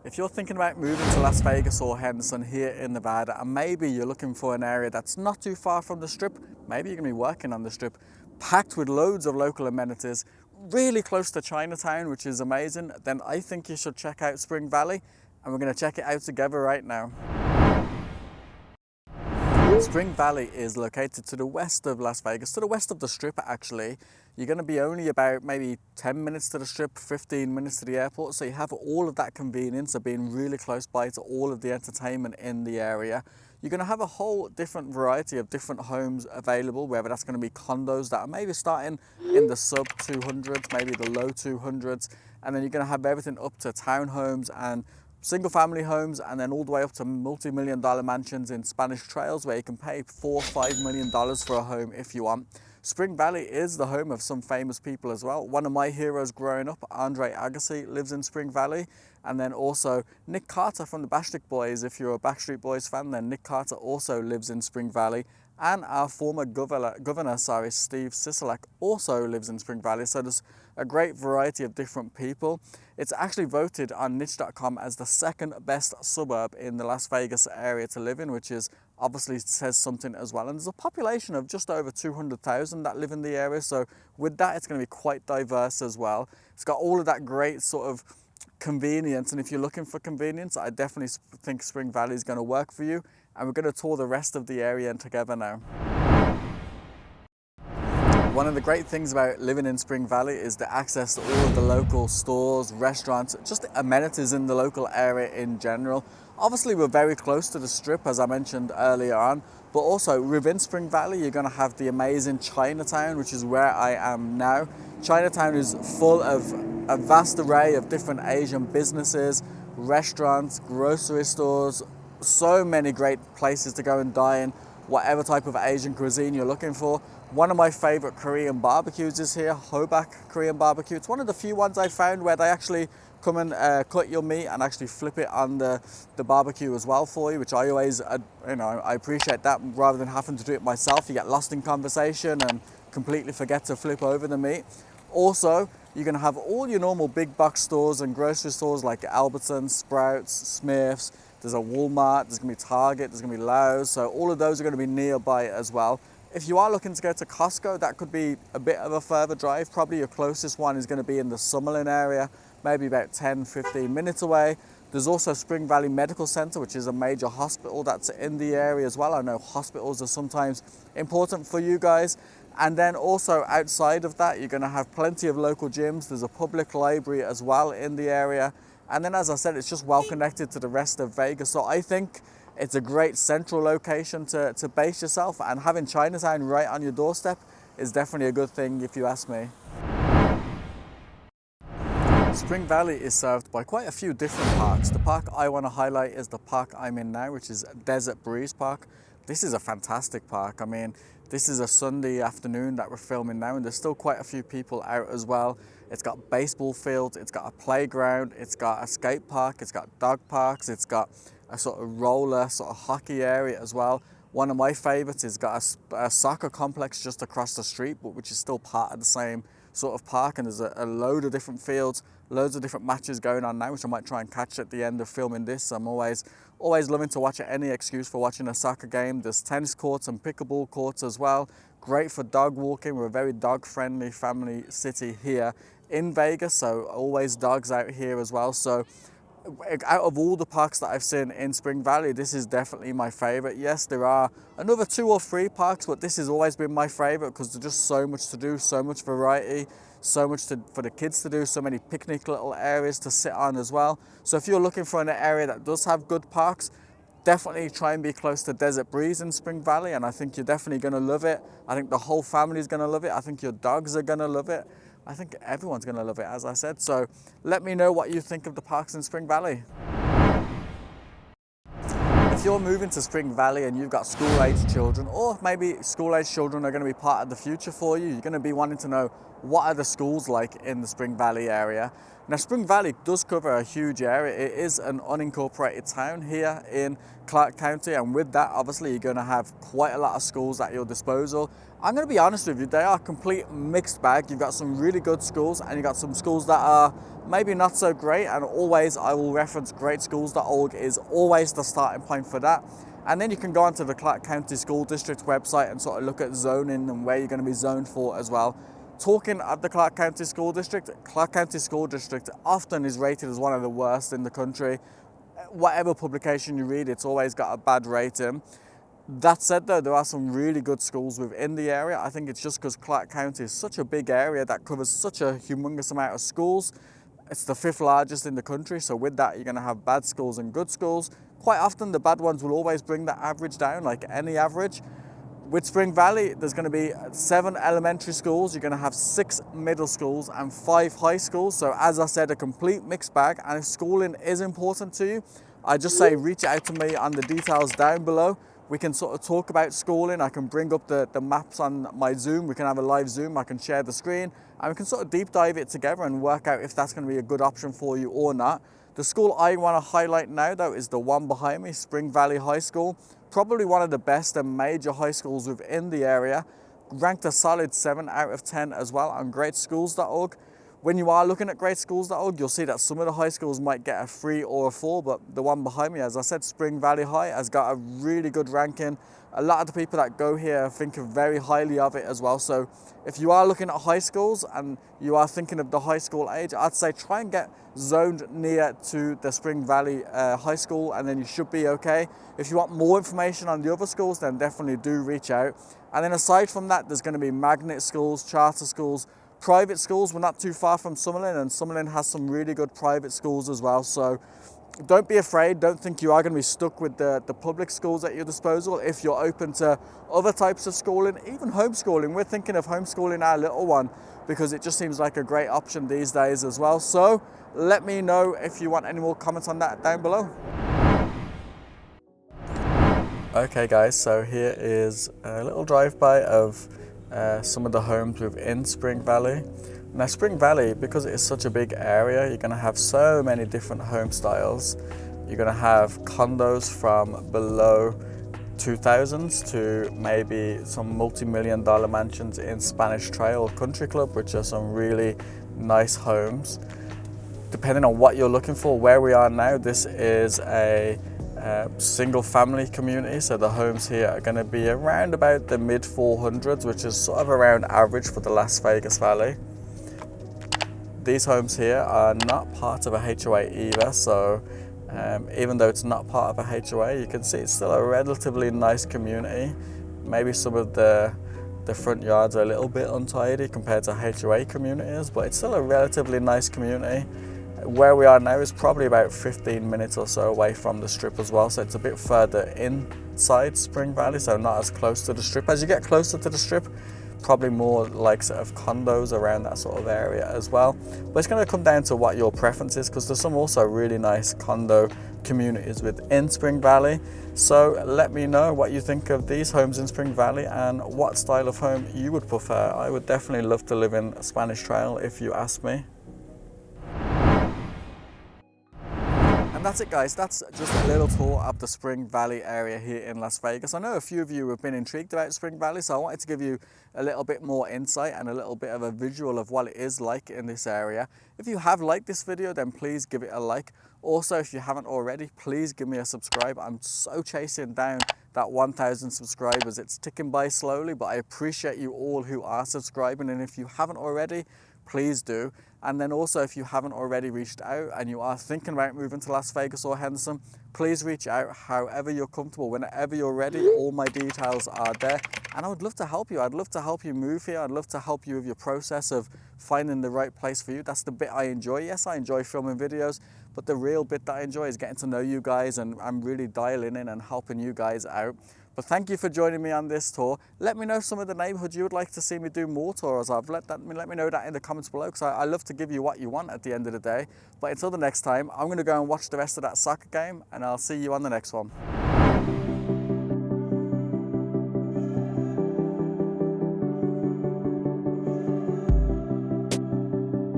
If you're thinking about moving to Las Vegas or Henderson here in Nevada, and maybe you're looking for an area that's not too far from the Strip, maybe you're going to be working on the Strip, packed with loads of local amenities, really close to Chinatown, which is amazing, then I think you should check out Spring Valley, and we're going to check it out together right now. Spring Valley is located to the west of Las Vegas, to the west of the Strip actually. You're going to be only about maybe 10 minutes to the Strip, 15 minutes to the airport, so you have all of that convenience of being really close by to all of the entertainment in the area. You're going to have a whole different variety of different homes available, whether that's going to be condos that are maybe starting in the sub 200s, maybe the low 200s, and then you're going to have everything up to townhomes and single family homes, and then all the way up to multi-million-dollar mansions in Spanish Trails where you can pay $4 or $5 million for a home if you want. Spring Valley is the home of some famous people as well. One of my heroes growing up, Andre Agassi, lives in Spring Valley. And then also Nick Carter from the Backstreet Boys. If you're a Backstreet Boys fan, then Nick Carter also lives in Spring Valley. And our former governor, Steve Sisolak, also lives in Spring Valley. So there's a great variety of different people. It's actually voted on niche.com as the second best suburb in the Las Vegas area to live in, which is obviously says something as well. And there's a population of just over 200,000 that live in the area. So with that, it's going to be quite diverse as well. It's got all of that great sort of convenience. And if you're looking for convenience, I definitely think Spring Valley is going to work for you. And we're going to tour the rest of the area together now. One of the great things about living in Spring Valley is the access to all of the local stores, restaurants, just amenities in the local area in general. Obviously, we're very close to the Strip, as I mentioned earlier on, but also within Spring Valley, you're going to have the amazing Chinatown, which is where I am now. Chinatown is full of a vast array of different Asian businesses, restaurants, grocery stores, so many great places to go and dine, whatever type of Asian cuisine you're looking for. One of my favorite Korean barbecues is here, Hobak Korean barbecue. It's one of the few ones I found where they actually come and cut your meat and actually flip it on the barbecue as well for you, which I always, I appreciate that rather than having to do it myself. You get lost in conversation and completely forget to flip over the meat. Also, you're going to have all your normal big box stores and grocery stores like Albertsons, Sprouts, Smith's. There's a Walmart, there's going to be Target, there's going to be Lowe's. So all of those are going to be nearby as well. If you are looking to go to Costco, that could be a bit of a further drive. Probably your closest one is going to be in the Summerlin area, maybe about 10, 15 minutes away. There's also Spring Valley Medical Center, which is a major hospital that's in the area as well. I know hospitals are sometimes important for you guys. And then also outside of that, you're going to have plenty of local gyms. There's a public library as well in the area. And then, as I said, it's just well connected to the rest of Vegas. So I think it's a great central location to base yourself, and having Chinatown right on your doorstep is definitely a good thing if you ask me. Spring Valley is served by quite a few different parks. The park I want to highlight is the park I'm in now, which is Desert Breeze Park. This is a fantastic park. I mean, this is a Sunday afternoon that we're filming now, and there's still quite a few people out as well. It's got baseball fields, it's got a playground, it's got a skate park, it's got dog parks, it's got a sort of roller, sort of hockey area as well. One of my favorites is got a soccer complex just across the street, but which is still part of the same sort of park, and there's a load of different fields, loads of different matches going on now, which I might try and catch at the end of filming this. I'm always loving to watch any excuse for watching a soccer game. There's tennis courts and pickleball courts as well. Great for dog walking. We're a very dog-friendly family city here in Vegas, so always dogs out here as well. So out of all the parks that I've seen in Spring Valley, this is definitely my favorite. Yes, there are another 2 or 3 parks, but this has always been my favorite because there's just so much to do, so much variety, so much for the kids to do, so many picnic little areas to sit on as well. So if you're looking for an area that does have good parks, definitely try and be close to Desert Breeze in Spring Valley, and I think you're definitely going to love it. I think the whole family is going to love it. I think your dogs are going to love it. I think everyone's going to love it, as I said. So let me know what you think of the parks in Spring Valley. If you're moving to Spring Valley and you've got school-aged children, or maybe school-aged children are going to be part of the future for you, you're going to be wanting to know what are the schools like in the Spring Valley area. Now, Spring Valley does cover a huge area. It is an unincorporated town here in Clark County, and with that, obviously, you're going to have quite a lot of schools at your disposal. I'm going to be honest with you, they are a complete mixed bag. You've got some really good schools, and you've got some schools that are maybe not so great, and always I will reference greatschools.org is always the starting point for that. And then you can go onto the Clark County School District website and sort of look at zoning and where you're going to be zoned for as well. Talking at the Clark County School District often is rated as one of the worst in the country. Whatever publication you read, it's always got a bad rating. That said though, there are some really good schools within the area. I think it's just because Clark County is such a big area that covers such a humongous amount of schools. It's the 5th largest in the country, so with that you're going to have bad schools and good schools. Quite often the bad ones will always bring the average down, like any average. With Spring Valley, there's going to be 7 elementary schools, you're going to have 6 middle schools and 5 high schools. So as I said, a complete mixed bag. And if schooling is important to you, I just say reach out to me on the details down below. We can sort of talk about schooling. I can bring up the maps on my Zoom. We can have a live Zoom. I can share the screen and we can sort of deep dive it together and work out if that's going to be a good option for you or not. The school I want to highlight now though is the one behind me, Spring Valley High School. Probably one of the best and major high schools within the area. Ranked a solid 7 out of 10 as well on greatschools.org. When you are looking at greatschools.org, you'll see that some of the high schools might get a 3 or a 4, but the one behind me, as I said, Spring Valley High, has got a really good ranking. A lot of the people that go here think very highly of it as well. So if you are looking at high schools and you are thinking of the high school age, I'd say try and get zoned near to the Spring Valley High School, and then you should be okay. If you want more information on the other schools, then definitely do reach out. And then aside from that, there's going to be magnet schools, charter schools, private schools. We're not too far from Summerlin, and Summerlin has some really good private schools as well. So don't be afraid. Don't think you are going to be stuck with the public schools at your disposal. If you're open to other types of schooling, even homeschooling, we're thinking of homeschooling our little one because it just seems like a great option these days as well. So let me know if you want any more comments on that down below. Okay guys, so here is a little drive-by of some of the homes within Spring Valley. Now Spring Valley, because it is such a big area, you're going to have so many different home styles. You're going to have condos from below 2000s to maybe some multi-million-dollar mansions in Spanish Trail Country Club, which are some really nice homes. Depending on what you're looking for, where we are now, this is a single family community, so the homes here are going to be around about the mid 400s, which is sort of around average for the Las Vegas Valley. These homes here are not part of a HOA either, so even though it's not part of a HOA, you can see it's still a relatively nice community. Maybe some of the front yards are a little bit untidy compared to HOA communities, but it's still a relatively nice community. Where we are now is probably about 15 minutes or so away from the strip as well, so it's a bit further inside Spring Valley, so not as close to the strip. As you get closer to the strip, probably more like sort of condos around that sort of area as well. But it's going to come down to what your preference is, because there's some also really nice condo communities within Spring Valley. So let me know what you think of these homes in Spring Valley and what style of home you would prefer. I would definitely love to live in Spanish Trail if you ask me. And that's it guys, that's just a little tour of the Spring Valley area here in Las Vegas. I know a few of you have been intrigued about Spring Valley, so I wanted to give you a little bit more insight and a little bit of a visual of what it is like in this area. If you have liked this video, then please give it a like. Also, if you haven't already, please give me a subscribe. I'm so chasing down that 1,000 subscribers. It's ticking by slowly, but I appreciate you all who are subscribing, and if you haven't already, please do. And then also, if you haven't already reached out and you are thinking about moving to Las Vegas or Henderson, please reach out however you're comfortable, whenever you're ready. All my details are there, and I would love to help you. I'd love to help you move here. I'd love to help you with your process of finding the right place for you. That's the bit I enjoy. Yes, I enjoy filming videos, but the real bit that I enjoy is getting to know you guys, and I'm really dialing in and helping you guys out. But thank you for joining me on this tour. Let me know some of the neighborhoods you would like to see me do more tours of. Let me know that in the comments below, because I love to give you what you want at the end of the day. But until the next time, I'm going to go and watch the rest of that soccer game, and I'll see you on the next one.